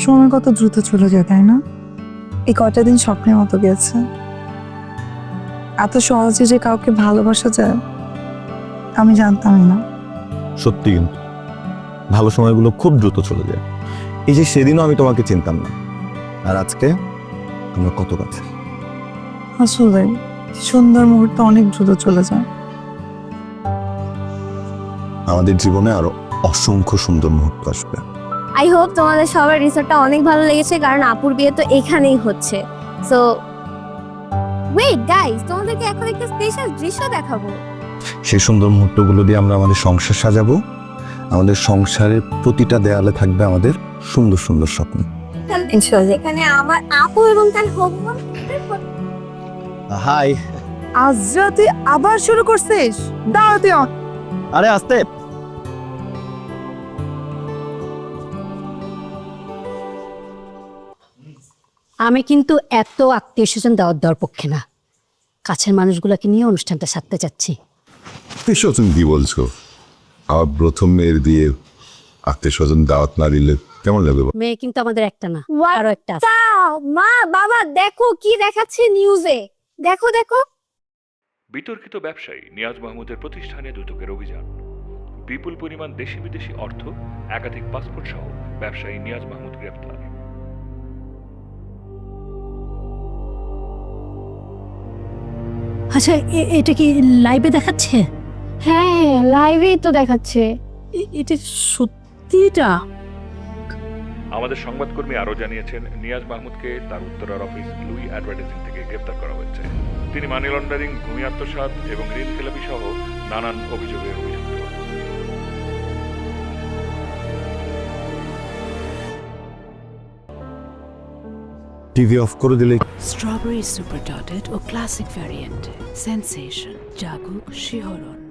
সময় কত দ্রুত চলে যায় তাই না? এই কয়টা দিন স্বপ্নের মতো গেছে। এত সহজে যে কাউকে ভালোবাসা যায় আমি জানতামই না। সত্যি কিন্তু ভালো সময়গুলো খুব দ্রুত চলে যায়। এই যে সেদিনও আমি তোমাকে চিনতাম না, আর আজকে আমরা কত কাছে। আসলে সুন্দর মুহূর্ত অনেক দ্রুত চলে যায়। আমাদের জীবনে আরো অসংখ্য সুন্দর মুহূর্ত আসবে। আই হোপ তোমাদের সবার রিসোর্টটা অনেক ভালো লেগেছে, কারণ আপুর বিয়ে তো এখানেই হচ্ছে। সো ওয়েট গাইস, তোমাদেরকে এখন একটা স্পেশাল দৃশ্য দেখাবো। সেই সুন্দর মুহূর্তগুলো দিয়ে আমরা আমাদের সংসার সাজাবো। আমাদের সংসারের প্রতিটা দেয়ালে থাকবে আমাদের সুন্দর সুন্দর স্বপ্ন। এখানে আমার আপু এবং তার হোমওয়ার্ক। হাই। আজরা তুই আবার শুরু করছিস? দাঁড়া তুই। আরে আস্তে। আমি কিন্তু এত আত্মীয় স্বজন দেওয়ার পক্ষে না। কাছের মানুষগুলোকে নিয়ে অনুষ্ঠানটা সারতে চাচ্ছি। আত্মীয় স্বজন কি বলছো? আমার প্রথম মেয়ের বিয়ে আত্মীয় স্বজন দাওয়াত না দিলে কেমন লাগবে? মেয়ে কিন্তু আমাদের একটা না, আরো একটা আছে। মা বাবা দেখো কি দেখাচ্ছে নিউজে, দেখো দেখো। বিতর্কিত ব্যবসায়ী নিয়াজ মাহমুদের প্রতিষ্ঠানে দুদকের অভিযান। বিপুল পরিমাণ দেশি বিদেশি অর্থ, একাধিক পাসপোর্ট সহ ব্যবসায়ী নিয়াজ মাহমুদ গ্রেপ্তার। আচ্ছা, এটা কি লাইভে দেখাচ্ছে? হ্যাঁ লাইভেই তো দেখাচ্ছে। এটা সত্যি? এটা আমাদের সংবাদকর্মী আরও জানিয়েছেন, নিয়াজ মাহমুদকে তার উত্তরার অফিস লুই অ্যাডভার্টাইজিং থেকে গ্রেপ্তার করা হয়েছে। তিনি মানি লন্ডারিং, ভূমি আত্মসাৎ এবং ঋণ খেলাপি সহ নানান অভিযোগে অভিযুক্ত। টিভি অফ করে দিলে Strawberry super dotted or classic variant. Sensation. Jaguk Shihoron.